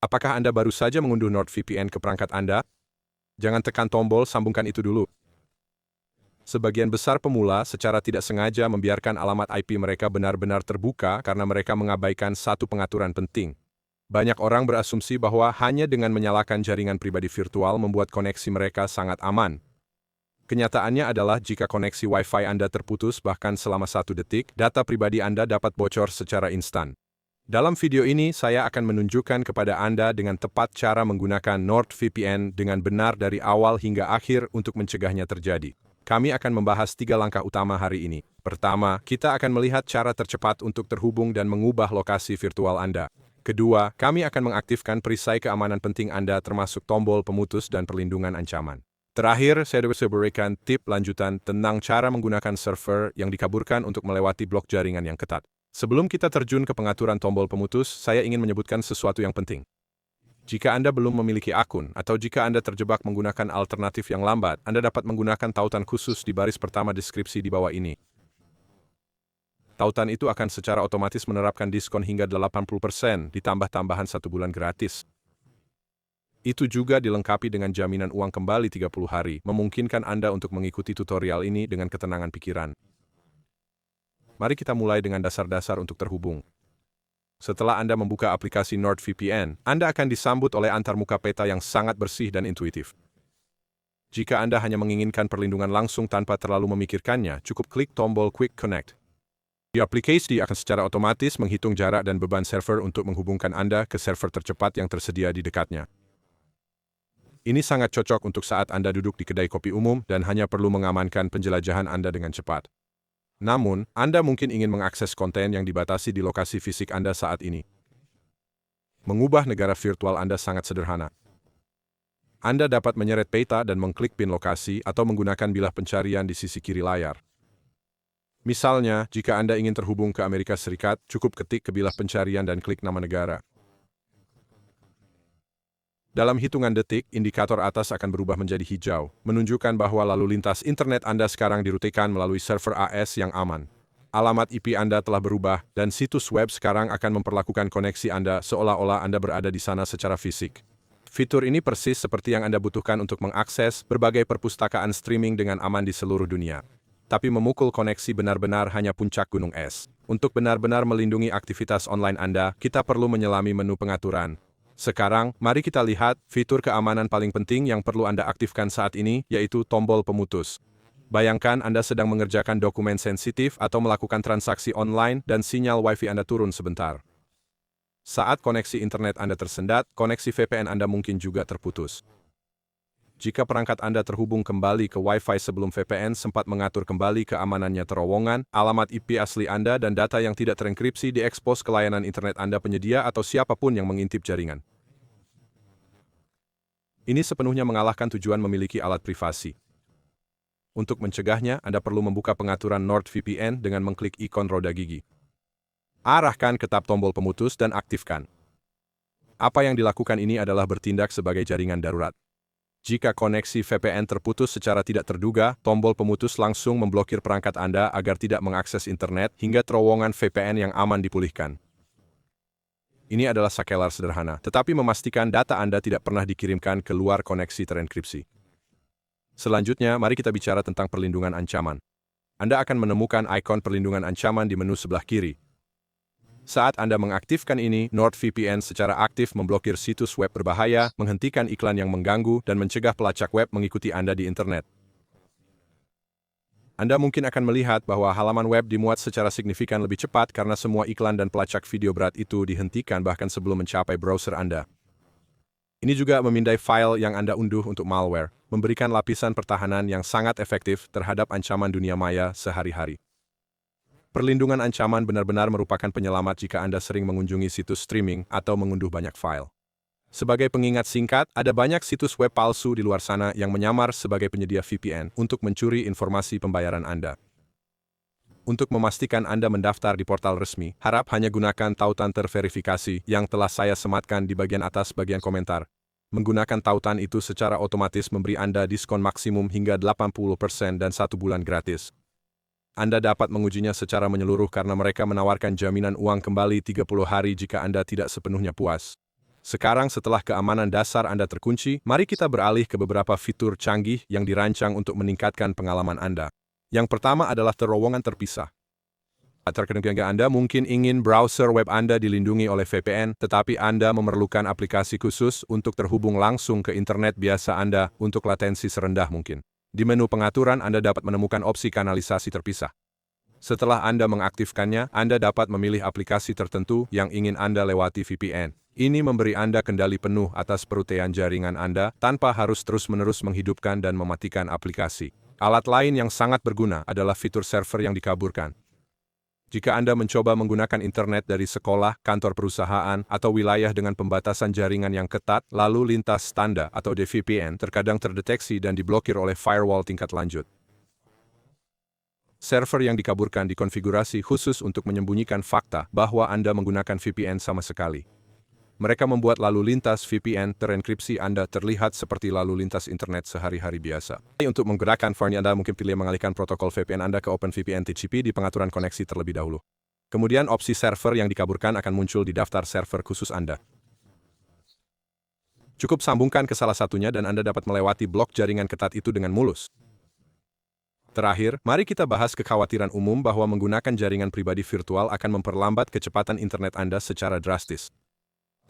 Apakah Anda baru saja mengunduh NordVPN ke perangkat Anda? Jangan tekan tombol sambungkan itu dulu. Sebagian besar pemula secara tidak sengaja membiarkan alamat IP mereka benar-benar terbuka karena mereka mengabaikan satu pengaturan penting. Banyak orang berasumsi bahwa hanya dengan menyalakan jaringan pribadi virtual membuat koneksi mereka sangat aman. Kenyataannya adalah jika koneksi Wi-Fi Anda terputus bahkan selama 1 detik, data pribadi Anda dapat bocor secara instan. Dalam video ini, saya akan menunjukkan kepada Anda dengan tepat cara menggunakan NordVPN dengan benar dari awal hingga akhir untuk mencegahnya terjadi. Kami akan membahas 3 langkah utama hari ini. Pertama, kita akan melihat cara tercepat untuk terhubung dan mengubah lokasi virtual Anda. Kedua, kami akan mengaktifkan perisai keamanan penting Anda termasuk tombol pemutus dan perlindungan ancaman. Terakhir, saya bisa berikan tip lanjutan tentang cara menggunakan server yang dikaburkan untuk melewati blok jaringan yang ketat. Sebelum kita terjun ke pengaturan tombol pemutus, saya ingin menyebutkan sesuatu yang penting. Jika Anda belum memiliki akun, atau jika Anda terjebak menggunakan alternatif yang lambat, Anda dapat menggunakan tautan khusus di baris pertama deskripsi di bawah ini. Tautan itu akan secara otomatis menerapkan diskon hingga 80% ditambah tambahan 1 bulan gratis. Itu juga dilengkapi dengan jaminan uang kembali 30 hari, memungkinkan Anda untuk mengikuti tutorial ini dengan ketenangan pikiran. Mari kita mulai dengan dasar-dasar untuk terhubung. Setelah Anda membuka aplikasi NordVPN, Anda akan disambut oleh antarmuka peta yang sangat bersih dan intuitif. Jika Anda hanya menginginkan perlindungan langsung tanpa terlalu memikirkannya, cukup klik tombol Quick Connect. Di aplikasi akan secara otomatis menghitung jarak dan beban server untuk menghubungkan Anda ke server tercepat yang tersedia di dekatnya. Ini sangat cocok untuk saat Anda duduk di kedai kopi umum dan hanya perlu mengamankan penjelajahan Anda dengan cepat. Namun, Anda mungkin ingin mengakses konten yang dibatasi di lokasi fisik Anda saat ini. Mengubah negara virtual Anda sangat sederhana. Anda dapat menyeret peta dan mengklik pin lokasi atau menggunakan bilah pencarian di sisi kiri layar. Misalnya, jika Anda ingin terhubung ke Amerika Serikat, cukup ketik ke bilah pencarian dan klik nama negara. Dalam hitungan detik, indikator atas akan berubah menjadi hijau, menunjukkan bahwa lalu lintas internet Anda sekarang dirutikan melalui server AS yang aman. Alamat IP Anda telah berubah, dan situs web sekarang akan memperlakukan koneksi Anda seolah-olah Anda berada di sana secara fisik. Fitur ini persis seperti yang Anda butuhkan untuk mengakses berbagai perpustakaan streaming dengan aman di seluruh dunia. Tapi memukul koneksi benar-benar hanya puncak gunung es. Untuk benar-benar melindungi aktivitas online Anda, kita perlu menyelami menu pengaturan. Sekarang, mari kita lihat fitur keamanan paling penting yang perlu Anda aktifkan saat ini, yaitu tombol pemutus. Bayangkan Anda sedang mengerjakan dokumen sensitif atau melakukan transaksi online dan sinyal Wi-Fi Anda turun sebentar. Saat koneksi internet Anda tersendat, koneksi VPN Anda mungkin juga terputus. Jika perangkat Anda terhubung kembali ke Wi-Fi sebelum VPN sempat mengatur kembali keamanannya terowongan, alamat IP asli Anda dan data yang tidak terenkripsi diekspos ke layanan internet Anda penyedia atau siapapun yang mengintip jaringan. Ini sepenuhnya mengalahkan tujuan memiliki alat privasi. Untuk mencegahnya, Anda perlu membuka pengaturan NordVPN dengan mengklik ikon roda gigi. Arahkan ke tab tombol pemutus dan aktifkan. Apa yang dilakukan ini adalah bertindak sebagai jaringan darurat. Jika koneksi VPN terputus secara tidak terduga, tombol pemutus langsung memblokir perangkat Anda agar tidak mengakses internet hingga terowongan VPN yang aman dipulihkan. Ini adalah sakelar sederhana, tetapi memastikan data Anda tidak pernah dikirimkan ke luar koneksi terenkripsi. Selanjutnya, mari kita bicara tentang perlindungan ancaman. Anda akan menemukan ikon perlindungan ancaman di menu sebelah kiri. Saat Anda mengaktifkan ini, NordVPN secara aktif memblokir situs web berbahaya, menghentikan iklan yang mengganggu, dan mencegah pelacak web mengikuti Anda di internet. Anda mungkin akan melihat bahwa halaman web dimuat secara signifikan lebih cepat karena semua iklan dan pelacak video berat itu dihentikan bahkan sebelum mencapai browser Anda. Ini juga memindai file yang Anda unduh untuk malware, memberikan lapisan pertahanan yang sangat efektif terhadap ancaman dunia maya sehari-hari. Perlindungan ancaman benar-benar merupakan penyelamat jika Anda sering mengunjungi situs streaming atau mengunduh banyak file. Sebagai pengingat singkat, ada banyak situs web palsu di luar sana yang menyamar sebagai penyedia VPN untuk mencuri informasi pembayaran Anda. Untuk memastikan Anda mendaftar di portal resmi, harap hanya gunakan tautan terverifikasi yang telah saya sematkan di bagian atas bagian komentar. Menggunakan tautan itu secara otomatis memberi Anda diskon maksimum hingga 80% dan 1 bulan gratis. Anda dapat mengujinya secara menyeluruh karena mereka menawarkan jaminan uang kembali 30 hari jika Anda tidak sepenuhnya puas. Sekarang setelah keamanan dasar Anda terkunci, mari kita beralih ke beberapa fitur canggih yang dirancang untuk meningkatkan pengalaman Anda. Yang pertama adalah terowongan terpisah. Terkadang Anda mungkin ingin browser web Anda dilindungi oleh VPN, tetapi Anda memerlukan aplikasi khusus untuk terhubung langsung ke internet biasa Anda untuk latensi serendah mungkin. Di menu pengaturan Anda dapat menemukan opsi kanalisasi terpisah. Setelah Anda mengaktifkannya, Anda dapat memilih aplikasi tertentu yang ingin Anda lewati VPN. Ini memberi Anda kendali penuh atas perutaian jaringan Anda tanpa harus terus-menerus menghidupkan dan mematikan aplikasi. Alat lain yang sangat berguna adalah fitur server yang dikaburkan. Jika Anda mencoba menggunakan internet dari sekolah, kantor perusahaan, atau wilayah dengan pembatasan jaringan yang ketat, lalu lintas tanda atau DVPN terkadang terdeteksi dan diblokir oleh firewall tingkat lanjut. Server yang dikaburkan dikonfigurasi khusus untuk menyembunyikan fakta bahwa Anda menggunakan VPN sama sekali. Mereka membuat lalu lintas VPN terenkripsi Anda terlihat seperti lalu lintas internet sehari-hari biasa. Untuk menggerakkan VPN Anda mungkin pilih mengalihkan protokol VPN Anda ke OpenVPN TCP di pengaturan koneksi terlebih dahulu. Kemudian opsi server yang dikaburkan akan muncul di daftar server khusus Anda. Cukup sambungkan ke salah satunya dan Anda dapat melewati blok jaringan ketat itu dengan mulus. Terakhir, mari kita bahas kekhawatiran umum bahwa menggunakan jaringan pribadi virtual akan memperlambat kecepatan internet Anda secara drastis.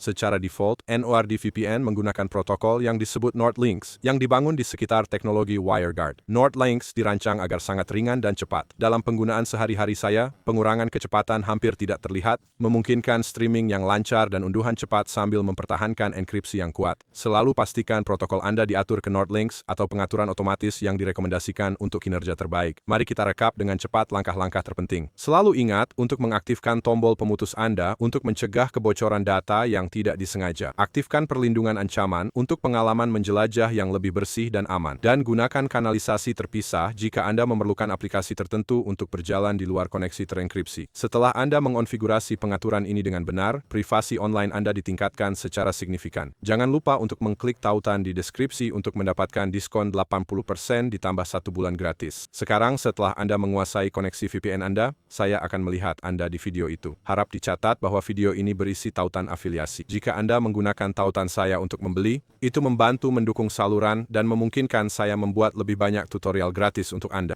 Secara default, NordVPN menggunakan protokol yang disebut NordLynx, yang dibangun di sekitar teknologi WireGuard. NordLynx dirancang agar sangat ringan dan cepat. Dalam penggunaan sehari-hari saya, pengurangan kecepatan hampir tidak terlihat, memungkinkan streaming yang lancar dan unduhan cepat sambil mempertahankan enkripsi yang kuat. Selalu pastikan protokol Anda diatur ke NordLynx atau pengaturan otomatis yang direkomendasikan untuk kinerja terbaik. Mari kita rekap dengan cepat langkah-langkah terpenting. Selalu ingat untuk mengaktifkan tombol pemutus Anda untuk mencegah kebocoran data yang tidak disengaja. Aktifkan perlindungan ancaman untuk pengalaman menjelajah yang lebih bersih dan aman. Dan gunakan kanalisasi terpisah jika Anda memerlukan aplikasi tertentu untuk berjalan di luar koneksi terenkripsi. Setelah Anda mengonfigurasi pengaturan ini dengan benar, privasi online Anda ditingkatkan secara signifikan. Jangan lupa untuk mengklik tautan di deskripsi untuk mendapatkan diskon 80% ditambah 1 bulan gratis. Sekarang setelah Anda menguasai koneksi VPN Anda, saya akan melihat Anda di video itu. Harap dicatat bahwa video ini berisi tautan afiliasi. Jika Anda menggunakan tautan saya untuk membeli, itu membantu mendukung saluran dan memungkinkan saya membuat lebih banyak tutorial gratis untuk Anda.